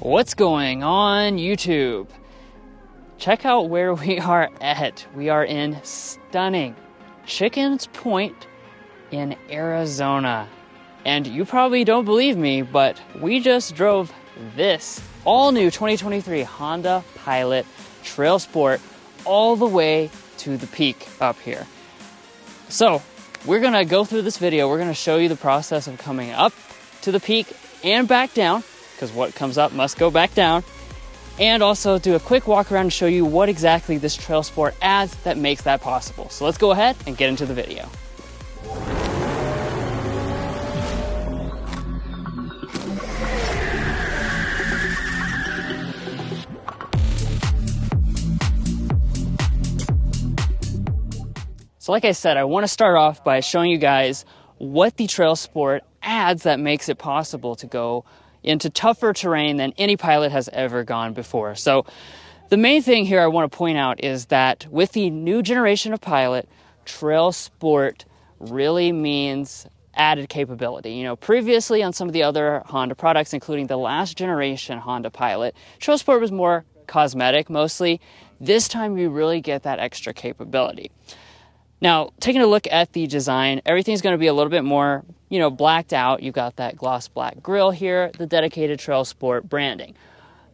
What's going on, YouTube? Check out where we are at. We are in stunning Chickens Point in Arizona. And you probably don't believe me, but we just drove this all-new 2023 Honda Pilot TrailSport all the way to the peak up here. So we're gonna go through this video. We're gonna show you the process of coming up to the peak and back down, because what comes up must go back down, and also do a quick walk around and show you what exactly this TrailSport adds that makes that possible. So let's go ahead and get into the video. So like I said, I want to start off by showing you guys what the TrailSport adds that makes it possible to go into tougher terrain than any Pilot has ever gone before. So the main thing here I want to point out is that with the new generation of Pilot, TrailSport really means added capability. You know, previously on some of the other Honda products, including the last generation Honda Pilot, TrailSport was more cosmetic mostly. This time you really get that extra capability. Now, taking a look at the design, everything's going to be a little bit more, blacked out. You've got that gloss black grille here, the dedicated TrailSport branding.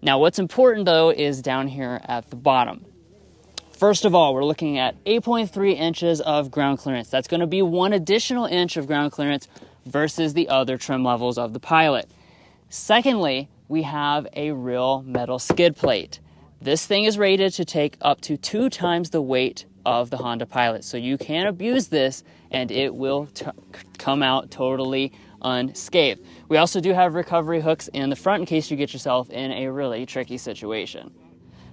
Now, what's important, though, is down here at the bottom. First of all, we're looking at 8.3 inches of ground clearance. That's going to be one additional inch of ground clearance versus the other trim levels of the Pilot. Secondly, we have a real metal skid plate. This thing is rated to take up to 2 times the weight of the Honda Pilot. So you can abuse this and it will come out totally unscathed. We also do have recovery hooks in the front in case you get yourself in a really tricky situation.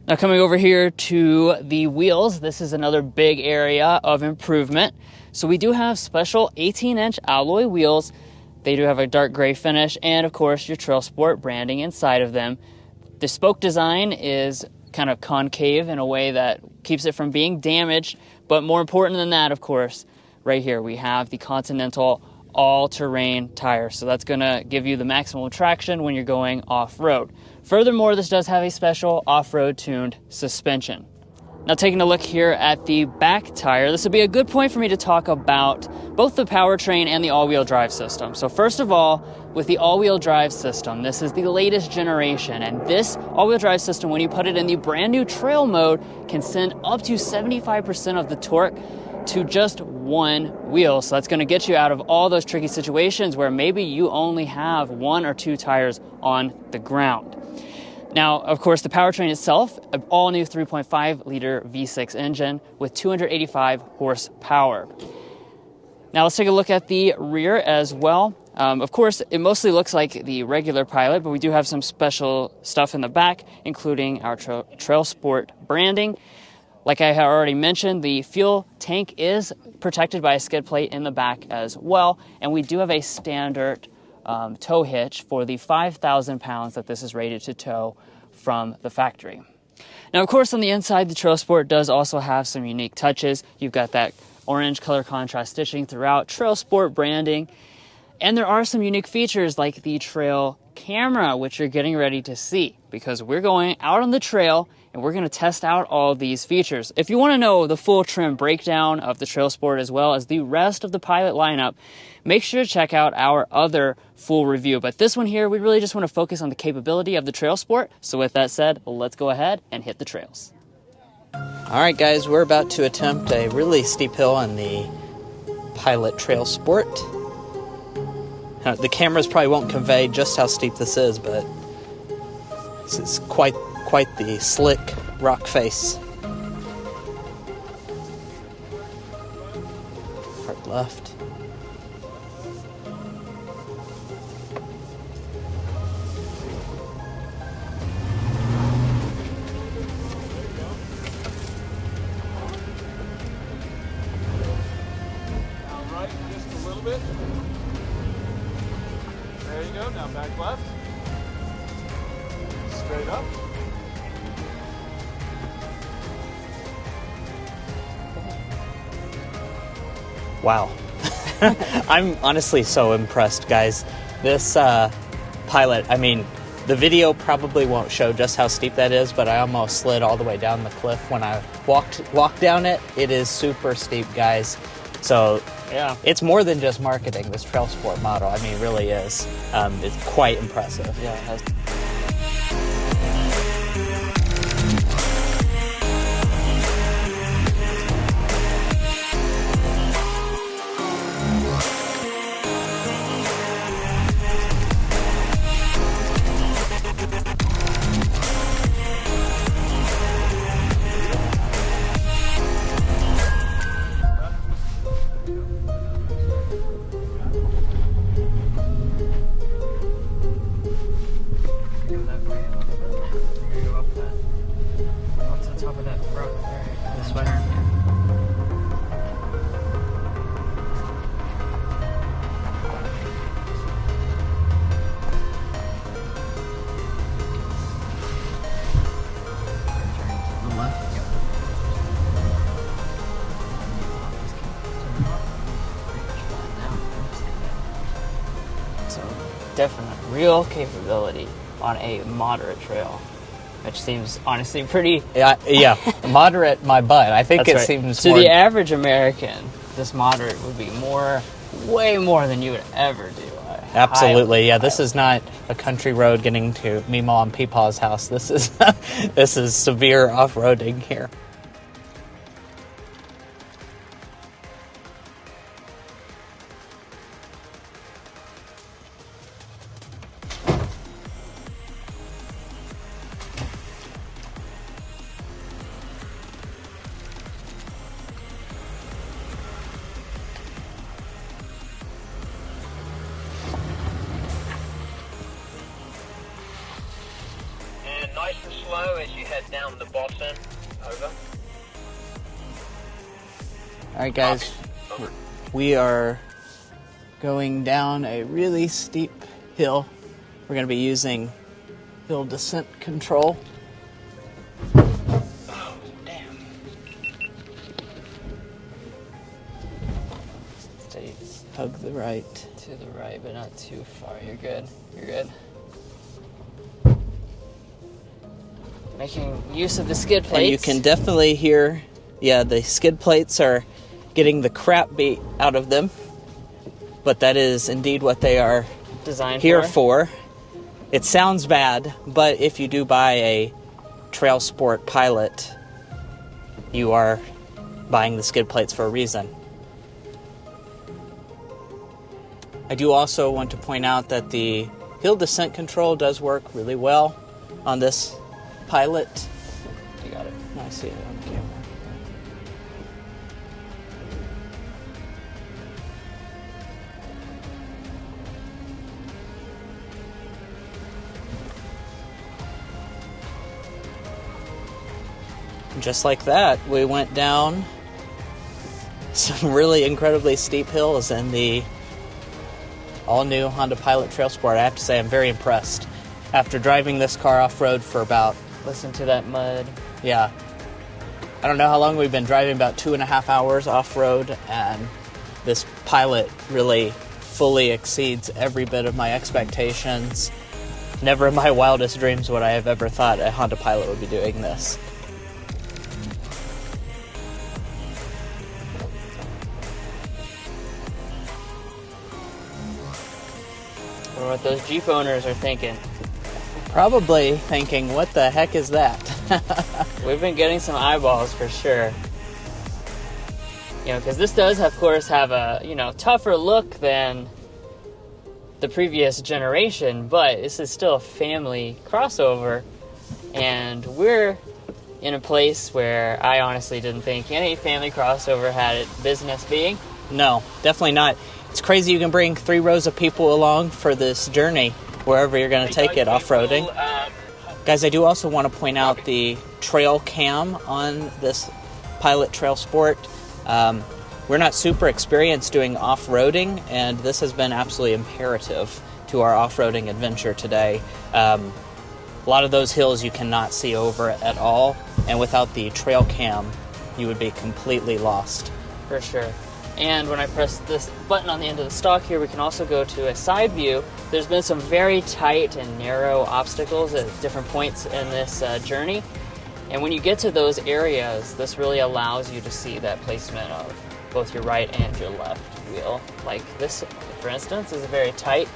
Now coming over here to the wheels, this is another big area of improvement. So we do have special 18-inch alloy wheels. They do have a dark gray finish and of course your TrailSport branding inside of them. The spoke design is kind of concave in a way that keeps it from being damaged, but more important than that, of course, right here we have the Continental all-terrain tire, so that's going to give you the maximum traction when you're going off-road. Furthermore, this does have a special off-road tuned suspension. Now taking a look here at the back tire, this would be a good point for me to talk about both the powertrain and the all-wheel drive system. So first of all, with the all-wheel drive system, this is the latest generation, and this all-wheel drive system, when you put it in the brand new trail mode, can send up to 75% of the torque to just one wheel. So that's going to get you out of all those tricky situations where maybe you only have 1 or 2 tires on the ground. Now, of course, the powertrain itself, an all-new 3.5-liter V6 engine with 285 horsepower. Now, let's take a look at the rear as well. Of course, it mostly looks like the regular Pilot, but we do have some special stuff in the back, including our TrailSport branding. Like I had already mentioned, the fuel tank is protected by a skid plate in the back as well, and we do have a standard tow hitch for the 5,000 pounds that this is rated to tow from the factory. Now, of course, on the inside, the TrailSport does also have some unique touches. You've got that orange color contrast stitching throughout, TrailSport branding, and there are some unique features like the trail camera, which you're getting ready to see because we're going out on the trail and we're going to test out all these features. If you want to know the full trim breakdown of the TrailSport as well as the rest of the Pilot lineup, make sure to check out our other full review. But this one here, we really just want to focus on the capability of the TrailSport. So with that said, let's go ahead and hit the trails. All right, guys, we're about to attempt a really steep hill on the Pilot TrailSport. The cameras probably won't convey just how steep this is, but this is quite the slick rock face. Hard left. Right, just a little bit. There you go, now back left. Straight up. Wow. I'm honestly so impressed, guys. This Pilot, I mean, The video probably won't show just how steep that is, but I almost slid all the way down the cliff when I walked down it. It is super steep, guys. So Yeah. it's more than just marketing, this TrailSport model. I mean, it really is. It's quite impressive. Yeah, it has. So definite real capability on a moderate trail, which seems honestly pretty. Yeah, moderate my butt. I think That's it right. seems to more... the average American, this moderate would be way more than you would ever do. Absolutely, yeah. This is not a country road getting to Meemaw and Peepaw's house. This is this is severe off-roading here. Nice and slow as you head down the bottom. Over. Alright guys, we are going down a really steep hill. We're going to be using hill descent control. Oh, damn. Stay Hug the right. to the right, but not too far. You're good. You're good. Making use of the skid plates. And you can definitely hear, yeah, the skid plates are getting the crap beat out of them. But that is indeed what they are design here for. It sounds bad, but if you do buy a TrailSport Pilot, you are buying the skid plates for a reason. I do also want to point out that the hill descent control does work really well on this Pilot. You got it. I see it on the camera. Just like that, we went down some really incredibly steep hills in the all-new Honda Pilot TrailSport. I have to say I'm very impressed. After driving this car off-road for about... Listen to that mud. Yeah. I don't know how long we've been driving, about 2.5 hours off-road, and this Pilot really fully exceeds every bit of my expectations. Never in my wildest dreams would I have ever thought a Honda Pilot would be doing this. I wonder what those Jeep owners are thinking. Probably thinking, what the heck is that? We've been getting some eyeballs for sure. You know, because this does, of course, have a, tougher look than the previous generation, but this is still a family crossover, and we're in a place where I honestly didn't think any family crossover had it business being. No, definitely not. It's crazy you can bring 3 rows of people along for this journey, wherever you're going to take it off-roading. Guys, I do also want to point out the trail cam on this Pilot TrailSport. We're not super experienced doing off-roading, and this has been absolutely imperative to our off-roading adventure today. A lot of those hills you cannot see over at all, and without the trail cam, you would be completely lost. For sure. And when I press this button on the end of the stock here, we can also go to a side view. There's been some very tight and narrow obstacles at different points in this journey. And when you get to those areas, this really allows you to see that placement of both your right and your left wheel. Like this, for instance, is very tight.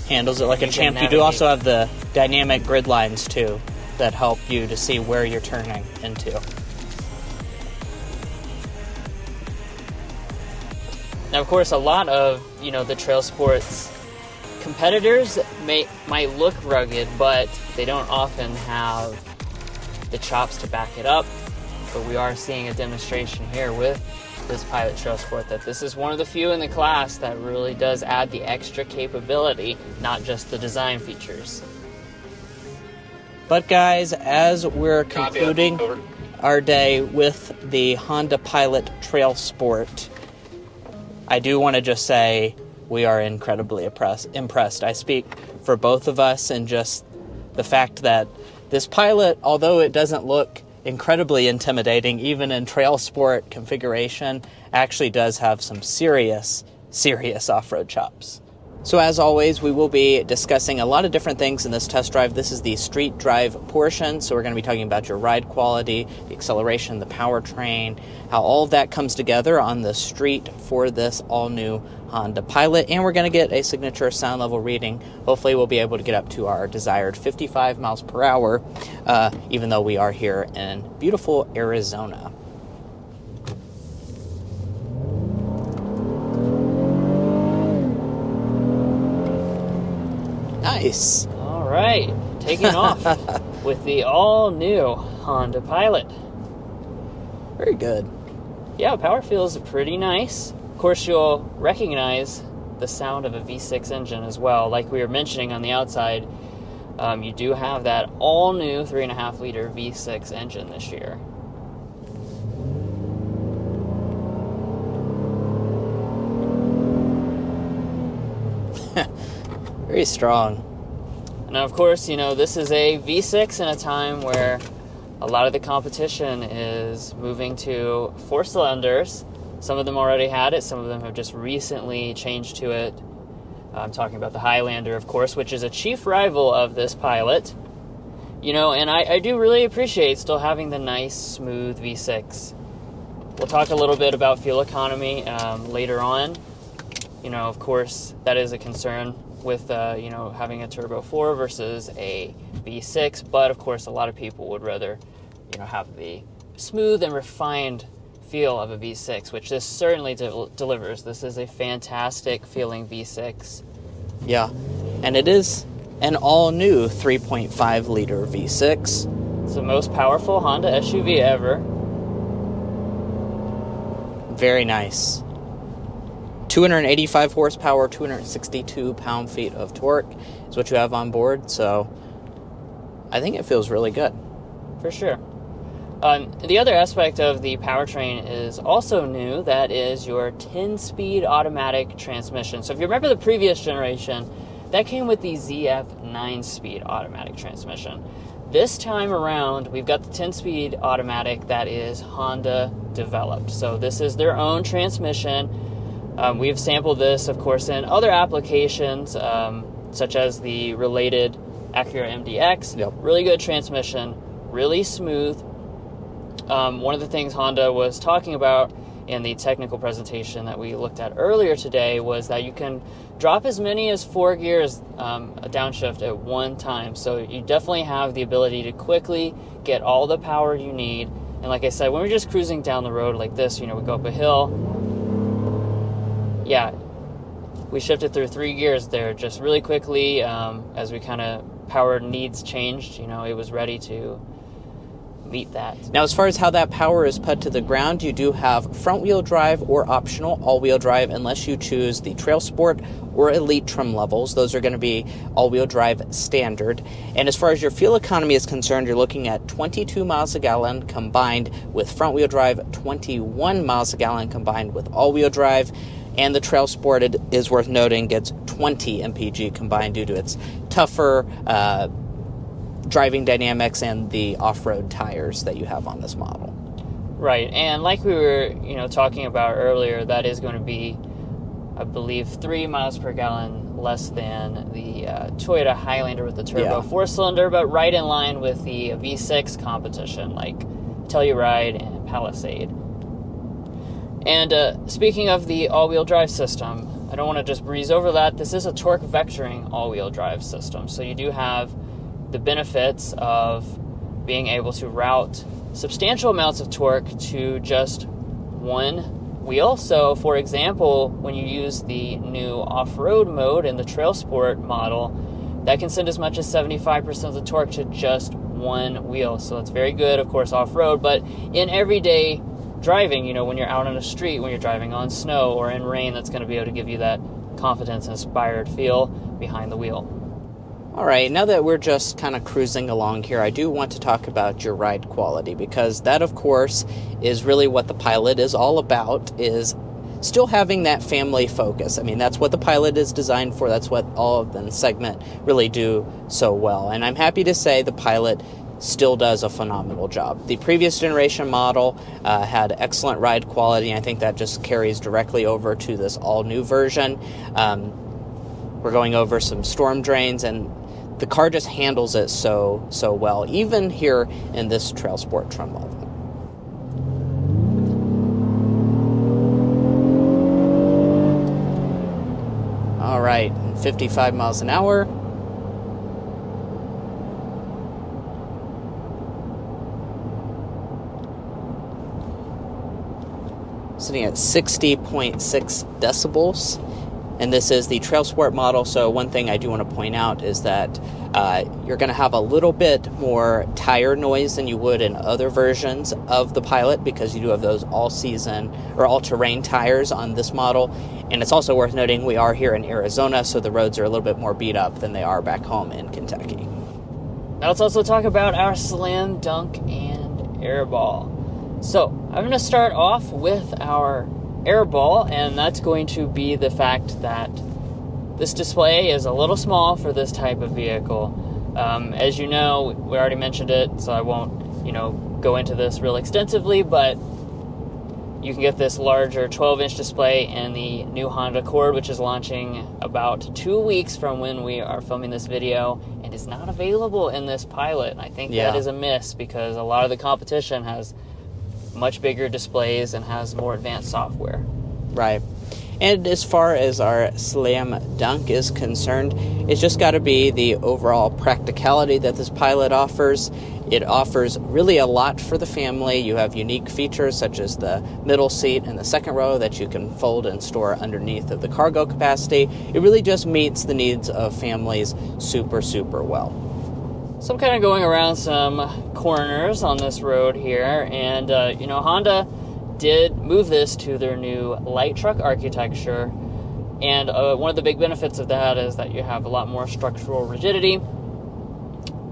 Handles it like a champ. You do also have the dynamic grid lines too that help you to see where you're turning into. Now, of course, a lot of, the TrailSport's competitors might look rugged, but they don't often have the chops to back it up. But we are seeing a demonstration here with this Pilot TrailSport that this is one of the few in the class that really does add the extra capability, not just the design features. But guys, as we're concluding our day with the Honda Pilot TrailSport, I do want to just say we are incredibly impressed. I speak for both of us, and just the fact that this Pilot, although it doesn't look incredibly intimidating, even in TrailSport configuration, actually does have some serious off-road chops. So as always, we will be discussing a lot of different things in this test drive. This is the street drive portion, so we're going to be talking about your ride quality, the acceleration, the powertrain, how all of that comes together on the street for this all-new Honda Pilot, and we're going to get a signature sound level reading. Hopefully we'll be able to get up to our desired 55 miles per hour, even though we are here in beautiful Arizona. Nice. All right, taking off with the all-new Honda Pilot. Very good. Yeah, power feels pretty nice. Of course, you'll recognize the sound of a V6 engine as well. Like we were mentioning on the outside, you do have that all-new 3.5-liter V6 engine this year. Very strong. And of course, this is a V6 in a time where a lot of the competition is moving to 4 cylinders. Some of them already had it. Some of them have just recently changed to it. I'm talking about the Highlander, of course, which is a chief rival of this Pilot. And I do really appreciate still having the nice, smooth V6. We'll talk a little bit about fuel economy later on. Of course, that is a concern with, having a Turbo 4 versus a V6. But, of course, a lot of people would rather, have the smooth and refined feel of a V6, which this certainly delivers. This is a fantastic feeling V6. Yeah, and it is an all-new 3.5-liter V6. It's the most powerful Honda SUV ever. Very nice. 285 horsepower, 262 pound-feet of torque is what you have on board, so I think it feels really good. For sure. The other aspect of the powertrain is also new. That is your 10-speed automatic transmission. So if you remember the previous generation, that came with the ZF 9-speed automatic transmission. This time around, we've got the 10-speed automatic that is Honda developed. So this is their own transmission. We've sampled this, of course, in other applications, such as the related Acura MDX. Yep. Really good transmission, really smooth. One of the things Honda was talking about in the technical presentation that we looked at earlier today was that you can drop as many as 4 gears a downshift at one time. So you definitely have the ability to quickly get all the power you need. And like I said, when we're just cruising down the road like this, we go up a hill. Yeah, we shifted through 3 gears there just really quickly as we kind of power needs changed. It was ready to meet that. Now, as far as how that power is put to the ground, you do have front-wheel drive or optional all-wheel drive unless you choose the TrailSport or Elite trim levels. Those are going to be all-wheel drive standard. And as far as your fuel economy is concerned, you're looking at 22 miles a gallon combined with front-wheel drive, 21 miles a gallon combined with all-wheel drive. And the TrailSport, it is worth noting, gets 20 mpg combined due to its tougher driving dynamics and the off-road tires that you have on this model. Right, and like we were, talking about earlier, that is going to be, I believe, 3 miles per gallon less than the Toyota Highlander with the turbo 4-cylinder, but right in line with the V6 competition, like Telluride and Palisade. And speaking of the all-wheel drive system, I don't want to just breeze over that. This is a torque vectoring all-wheel drive system, so you do have the benefits of being able to route substantial amounts of torque to just one wheel. So, for example, when you use the new off-road mode in the TrailSport model, that can send as much as 75% of the torque to just one wheel. So it's very good, of course, off-road, but in everyday driving, when you're out on a street, when you're driving on snow or in rain, that's going to be able to give you that confidence-inspired feel behind the wheel. All right, now that we're just kind of cruising along here, I do want to talk about your ride quality, because that, of course, is really what the Pilot is all about, is still having that family focus. I mean, that's what the Pilot is designed for. That's what all of the segment really do so well. And I'm happy to say the Pilot still does a phenomenal job. The previous generation model had excellent ride quality, and I think that just carries directly over to this all-new version. We're going over some storm drains, and the car just handles it so well, even here in this TrailSport trim level. All right, 55 miles an hour. Sitting at 60.6 decibels. And this is the TrailSport model, so one thing I do want to point out is that you're going to have a little bit more tire noise than you would in other versions of the Pilot, because you do have those all-season or all-terrain tires on this model. And it's also worth noting we are here in Arizona, so the roads are a little bit more beat up than they are back home in Kentucky. Now let's also talk about our slam dunk and airball. So I'm going to start off with our airball, and that's going to be the fact that this display is a little small for this type of vehicle. As you know, we already mentioned it, so I won't, go into this real extensively, but you can get this larger 12-inch display in the new Honda Accord, which is launching about 2 weeks from when we are filming this video, and is not available in this Pilot. And I think that is a miss, because a lot of the competition has much bigger displays and has more advanced software. Right. And as far as our slam dunk is concerned, it's just got to be the overall practicality that this Pilot offers. It offers really a lot for the family. You have unique features such as the middle seat and the second row that you can fold and store underneath of the cargo capacity. It really just meets the needs of families super, super well. So I'm kind of going around some corners on this road here, and Honda did move this to their new light truck architecture, and one of the big benefits of that is that you have a lot more structural rigidity.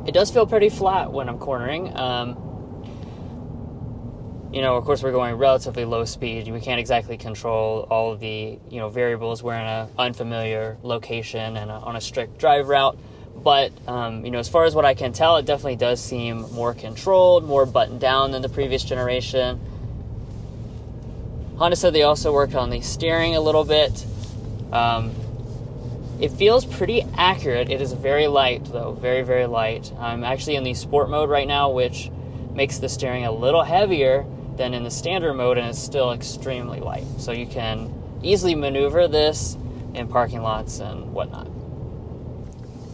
It does feel pretty flat when I'm cornering. Of course, we're going relatively low speed. We can't exactly control all of the variables. We're in an unfamiliar location and on a strict drive route. But, as far as what I can tell, it definitely does seem more controlled, more buttoned down than the previous generation. Honda said they also worked on the steering a little bit. It feels pretty accurate. It is very light, though, very, very light. I'm actually in the sport mode right now, which makes the steering a little heavier than in the standard mode, and it's still extremely light. So you can easily maneuver this in parking lots and whatnot.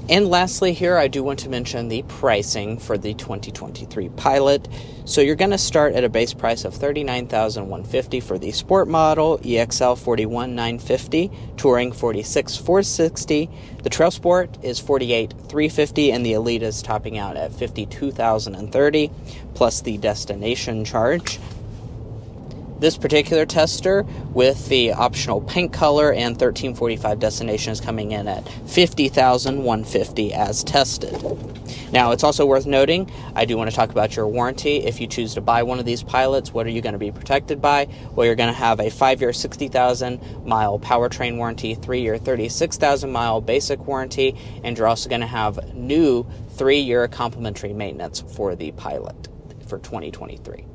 And lastly here, I do want to mention the pricing for the 2023 Pilot. So you're going to start at a base price of $39,150 for the Sport model, EXL $41,950, Touring $46,460. The TrailSport is $48,350, and the Elite is topping out at $52,030, plus the destination charge. This particular tester, with the optional paint color and 1345 destinations, coming in at $50,150 as tested. Now, it's also worth noting, I do want to talk about your warranty. If you choose to buy one of these Pilots, what are you going to be protected by? Well, you're going to have a 5-year 60,000-mile powertrain warranty, 3-year 36,000-mile basic warranty, and you're also going to have new 3-year complimentary maintenance for the Pilot for 2023.